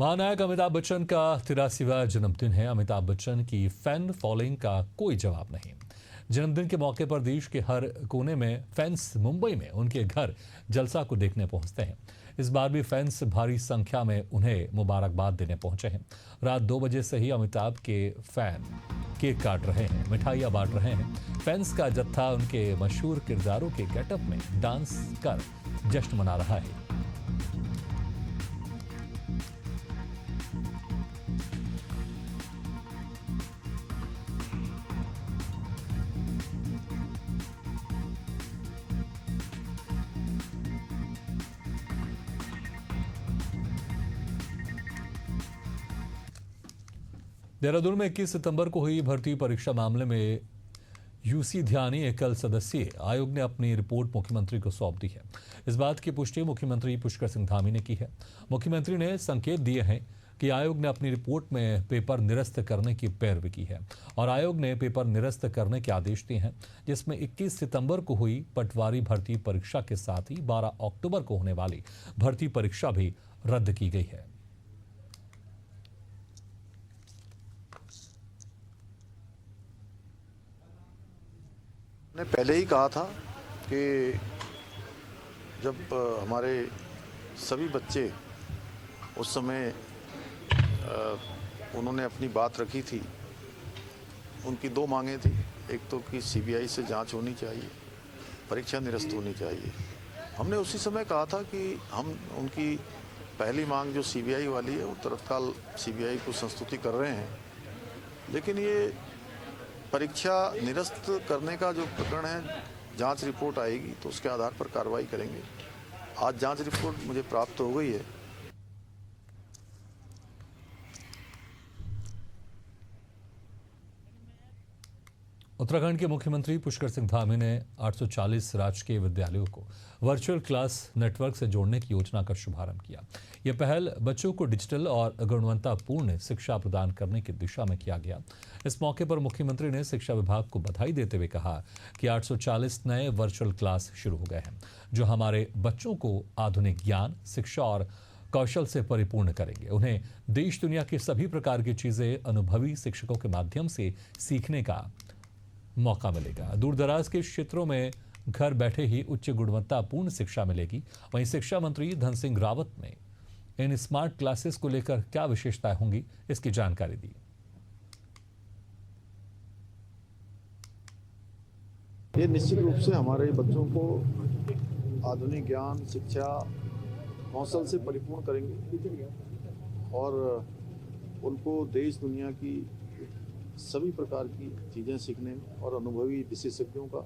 महानायक अमिताभ बच्चन का 83वां जन्मदिन है। अमिताभ बच्चन की फैन फॉलोइंग का कोई जवाब नहीं। जन्मदिन के मौके पर देश के हर कोने में फैंस मुंबई में उनके घर जलसा को देखने पहुंचते हैं। इस बार भी फैंस भारी संख्या में उन्हें मुबारकबाद देने पहुंचे हैं। रात 2 बजे से ही अमिताभ के फैन केक काट रहे हैं, मिठाइयां बांट रहे हैं। फैंस का जत्था उनके मशहूर किरदारों के गेटअप में डांस कर जश्न मना रहा है। देहरादून में 21 सितंबर को हुई भर्ती परीक्षा मामले में यूसी ध्यानी एकल सदस्यीय आयोग ने अपनी रिपोर्ट मुख्यमंत्री को सौंप दी है। इस बात की पुष्टि मुख्यमंत्री पुष्कर सिंह धामी ने की है। मुख्यमंत्री ने संकेत दिए हैं कि आयोग ने अपनी रिपोर्ट में पेपर निरस्त करने की पैरवी की है और आयोग ने पेपर निरस्त करने के आदेश दिए हैं, जिसमें 21 सितंबर को हुई पटवारी भर्ती परीक्षा के साथ ही 12 अक्टूबर को होने वाली भर्ती परीक्षा भी रद्द की गई है। ने पहले ही कहा था कि जब हमारे सभी बच्चे उस समय उन्होंने अपनी बात रखी थी, उनकी 2 मांगें थी। एक तो कि सीबीआई से जांच होनी चाहिए, परीक्षा निरस्त होनी चाहिए। हमने उसी समय कहा था कि हम उनकी पहली मांग जो सीबीआई वाली है वो तत्काल सीबीआई को संस्तुति कर रहे हैं, लेकिन ये परीक्षा निरस्त करने का जो प्रकरण है, जांच रिपोर्ट आएगी तो उसके आधार पर कार्रवाई करेंगे। आज जांच रिपोर्ट मुझे प्राप्त हो गई है। उत्तराखंड के मुख्यमंत्री पुष्कर सिंह धामी ने 840 राजकीय विद्यालयों को वर्चुअल क्लास नेटवर्क से जोड़ने की योजना का शुभारंभ किया। यह पहल बच्चों को डिजिटल और गुणवत्तापूर्ण शिक्षा प्रदान करने की दिशा में किया गया। इस मौके पर मुख्यमंत्री ने शिक्षा विभाग को बधाई देते हुए कहा कि 840 नए वर्चुअल क्लास शुरू हो गए हैं, जो हमारे बच्चों को आधुनिक ज्ञान, शिक्षा और कौशल से परिपूर्ण करेंगे। उन्हें देश दुनिया की सभी प्रकार की चीजें अनुभवी शिक्षकों के माध्यम से सीखने का मौका मिलेगा। दूर दराज के क्षेत्रों में घर बैठे ही उच्च गुणवत्तापूर्ण शिक्षा मिलेगी। वहीं शिक्षा मंत्री धन सिंह रावत ने इन स्मार्ट क्लासेस को लेकर क्या विशेषताएं होंगी, इसकी जानकारी दी। ये निश्चित रूप से हमारे बच्चों को आधुनिक ज्ञान, शिक्षा, कौशल से परिपूर्ण करेंगे और उनको देश दुनिया की सभी प्रकार की चीज़ें सीखने में और अनुभवी विशेषज्ञों का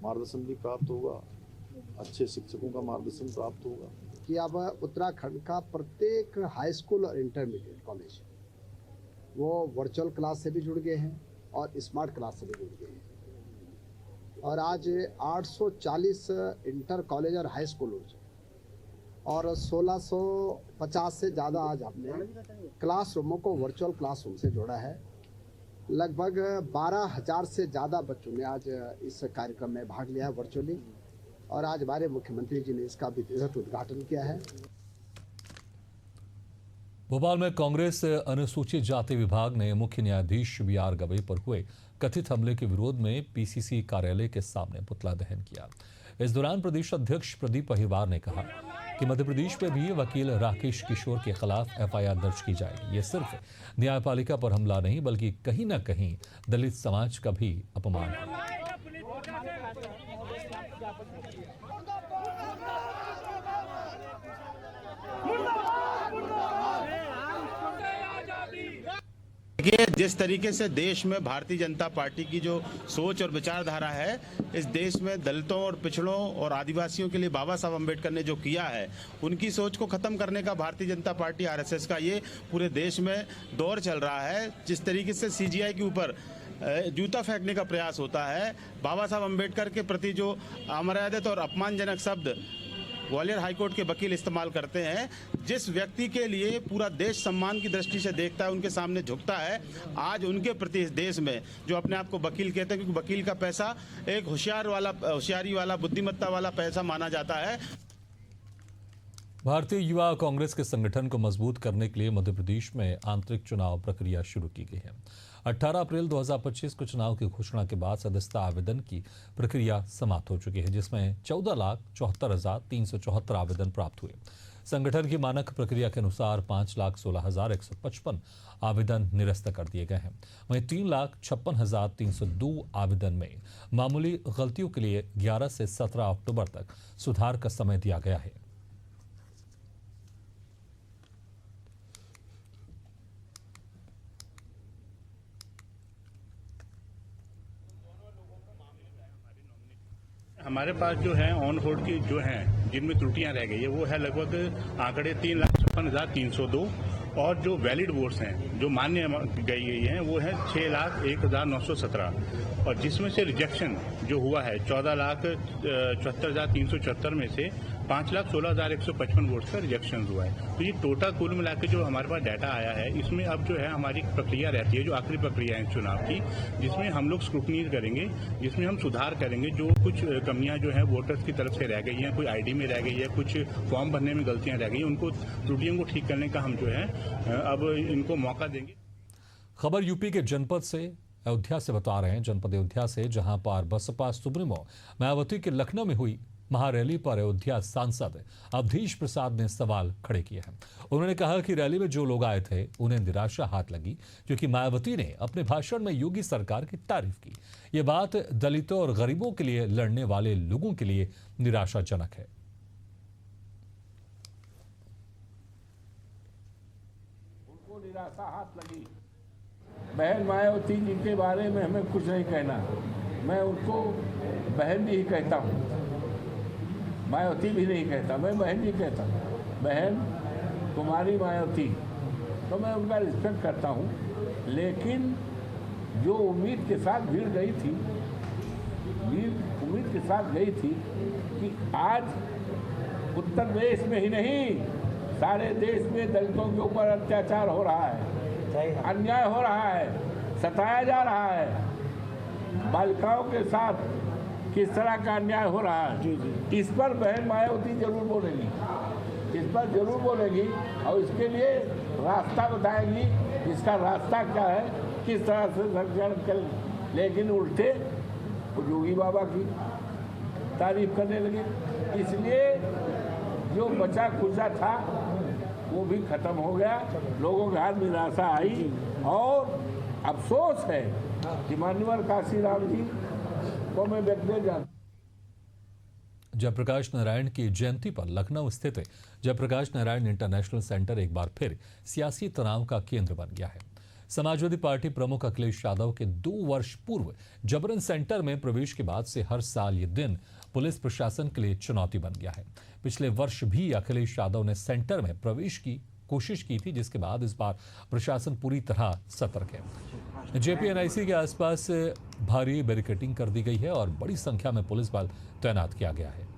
मार्गदर्शन भी प्राप्त होगा, अच्छे शिक्षकों का मार्गदर्शन प्राप्त होगा। कि अब उत्तराखंड का प्रत्येक हाई स्कूल और इंटरमीडिएट कॉलेज वो वर्चुअल क्लास से भी जुड़ गए हैं और स्मार्ट क्लास से भी जुड़ गए हैं। और आज 840 इंटर कॉलेज और हाई स्कूल और 1650 से ज़्यादा आज हमने क्लासरूमों को वर्चुअल क्लासरूम से जोड़ा है। लगभग 12,000 से ज़्यादा बच्चों ने आज इस कार्यक्रम में भाग लिया है वर्चुअली, और आज हमारे मुख्यमंत्री जी ने इसका विधिवत उद्घाटन किया है। भोपाल में कांग्रेस अनुसूचित जाति विभाग ने मुख्य न्यायाधीश BR गवई पर हुए कथित हमले के विरोध में PCC कार्यालय के सामने पुतला दहन किया। इस दौरान प्रदेश अध्यक्ष प्रदीप अहिरवार ने कहा कि मध्य प्रदेश में भी वकील राकेश किशोर के खिलाफ FIR दर्ज की जाएगी। ये सिर्फ न्यायपालिका पर हमला नहीं, बल्कि कहीं न कहीं दलित समाज का भी अपमान है। देखिए, जिस तरीके से देश में भारतीय जनता पार्टी की जो सोच और विचारधारा है, इस देश में दलितों और पिछड़ों और आदिवासियों के लिए बाबा साहब अम्बेडकर ने जो किया है, उनकी सोच को खत्म करने का भारतीय जनता पार्टी RSS का ये पूरे देश में दौर चल रहा है। जिस तरीके से CGI के ऊपर जूता फेंकने का प्रयास होता है, बाबा साहब अम्बेडकर के प्रति जो अमर्यादित और अपमानजनक शब्द ग्वालियर हाईकोर्ट के वकील इस्तेमाल करते हैं, जिस व्यक्ति के लिए पूरा देश सम्मान की दृष्टि से देखता है, उनके सामने झुकता है, आज उनके प्रति इस देश में जो अपने आप को वकील कहते हैं, क्योंकि वकील का पैसा एक होशियारी वाला बुद्धिमत्ता वाला पैसा माना जाता है। भारतीय युवा कांग्रेस के संगठन को मजबूत करने के लिए मध्य प्रदेश में आंतरिक चुनाव प्रक्रिया शुरू की गई है। 18 अप्रैल 2025 को चुनाव की घोषणा के बाद सदस्यता आवेदन की प्रक्रिया समाप्त हो चुकी है, जिसमें 14,74,374 आवेदन प्राप्त हुए। संगठन की मानक प्रक्रिया के अनुसार 5,16,155 आवेदन निरस्त कर दिए गए हैं। वहीं 3,56,302 आवेदन में मामूली गलतियों के लिए 11 से 17 अक्टूबर तक सुधार का समय दिया गया है। हमारे पास जो है ऑन होल्ड की जो हैं जिनमें त्रुटियां रह गई है वो है लगभग आंकड़े 3,56,302 और जो वैलिड वोट्स हैं जो मान्य गई हैं वो है 6,01,917 और जिसमें से रिजेक्शन जो हुआ है 14,74,374 में से 5,16,155 वोट्स का रिजेक्शन हुआ है। तो ये टोटल कुल मिला के जो हमारे पास डाटा आया है इसमें अब जो है हमारी प्रक्रिया रहती है जो आखिरी प्रक्रिया है चुनाव की, जिसमें हम लोग स्क्रूटनी करेंगे, जिसमें हम सुधार करेंगे। जो कुछ कमियां जो है वोटर्स की तरफ से रह गई हैं, कोई आईडी में रह गई है, कुछ फॉर्म भरने में गलतियां रह गई हैं, उनको त्रुटियों को ठीक करने का हम जो है अब इनको मौका देंगे। खबर यूपी के जनपद से अयोध्या से बता रहे हैं। जनपद अयोध्या से, जहां पर बसपा सुप्रीमो मायावती के लखनऊ में हुई महारैली पर अयोध्या सांसद अवधेश प्रसाद ने सवाल खड़े किए हैं। उन्होंने कहा कि रैली में जो लोग आए थे उन्हें निराशा हाथ लगी, क्योंकि मायावती ने अपने भाषण में योगी सरकार की तारीफ की। ये बात दलितों और गरीबों के लिए लड़ने वाले लोगों के लिए निराशाजनक है। उनको निराशा हाथ लगी। बहन मायावती जी के बारे में हमें कुछ नहीं कहना, मैं उनको बहन जी ही कहता हूँ, मायावती भी नहीं कहता, मैं बहन जी कहता हूँ। बहन कुमारी मायावती, तो मैं उनका रिस्पेक्ट करता हूँ, लेकिन जो उम्मीद के साथ भीड़ गई थी, उम्मीद के साथ गई थी कि आज उत्तर प्रदेश में ही नहीं सारे देश में दलितों के ऊपर अत्याचार हो रहा है, अन्याय हो रहा है, सताया जा रहा है, बालिकाओं के साथ किस तरह का अन्याय हो रहा है, इस पर बहन मायावती जरूर बोलेगी, इस पर जरूर बोलेगी और इसके लिए रास्ता बताएगी, इसका रास्ता क्या है, किस तरह से संरक्षण करें। लेकिन उल्टे योगी बाबा की तारीफ करने लगे, इसलिए जो बचा खुचा था वो भी खत्म हो गया। लोगों के हाथ निराशा आई और अफसोस है कि माननीय काशीराम जी को मैं व्यक्ति जानता। जयप्रकाश नारायण की जयंती पर लखनऊ स्थित जयप्रकाश नारायण इंटरनेशनल सेंटर एक बार फिर सियासी तनाव का केंद्र बन गया है। समाजवादी पार्टी प्रमुख अखिलेश यादव के 2 वर्ष पूर्व जबरन सेंटर में प्रवेश के बाद से हर साल ये दिन पुलिस प्रशासन के लिए चुनौती बन गया है। पिछले वर्ष भी अखिलेश यादव ने सेंटर में प्रवेश की कोशिश की थी, जिसके बाद इस बार प्रशासन पूरी तरह सतर्क है। जेपीएनआईसी के आसपास भारी बैरिकेडिंग कर दी गई है और बड़ी संख्या में पुलिस बल तैनात किया गया है।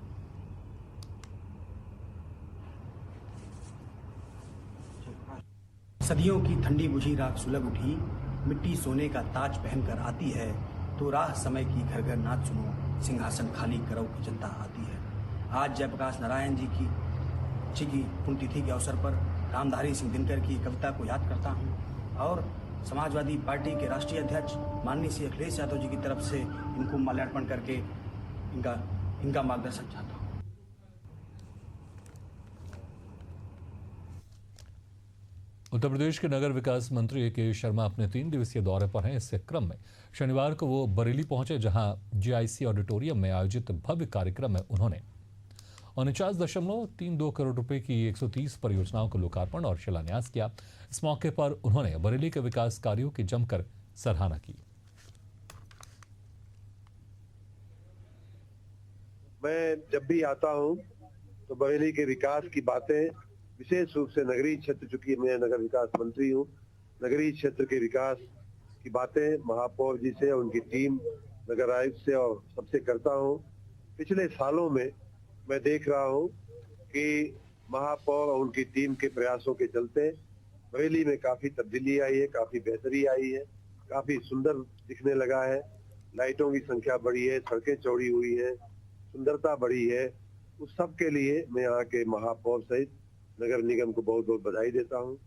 सदियों की ठंडी बुझी राख सुलग उठी, मिट्टी सोने का ताज पहनकर आती है, तो राह समय की घर घर नाच सुनो, सिंहासन खाली करौ की जनता आती है। आज जयप्रकाश नारायण जी की पुण्यतिथि के अवसर पर रामधारी सिंह दिनकर की कविता को याद करता हूँ और समाजवादी पार्टी के राष्ट्रीय अध्यक्ष माननीय श्री अखिलेश यादव जी की तरफ से इनको माल्यार्पण करके इनका मार्गदर्शन चाहता हूँ। उत्तर प्रदेश के नगर विकास मंत्री ए.के. शर्मा अपने 3 दिवसीय दौरे पर हैं। इससे क्रम में शनिवार को वो बरेली पहुंचे, जहां जीआईसी ऑडिटोरियम में आयोजित भव्य कार्यक्रम में उन्होंने 49.32 करोड़ रुपए की 130 परियोजनाओं को लोकार्पण और शिलान्यास किया। इस मौके पर उन्होंने बरेली के विकास कार्यों की जमकर सराहना की। मैं जब भी आता हूं तो बरेली के विकास की बातें, विशेष रूप से नगरीय क्षेत्र, चूंकि मैं नगर विकास मंत्री हूं, नगरीय क्षेत्र के विकास की बातें महापौर जी से और उनकी टीम, नगर आयुक्त से और सबसे करता हूं। पिछले सालों में मैं देख रहा हूं कि महापौर और उनकी टीम के प्रयासों के चलते बरेली में काफी तब्दीली आई है, काफी बेहतरी आई है, काफी सुंदर दिखने लगा है। लाइटों की संख्या बढ़ी है, सड़कें चौड़ी हुई है, सुंदरता बढ़ी है उस सब के लिए मैं यहाँ के महापौर सहित नगर निगम को बहुत बहुत बधाई देता हूँ।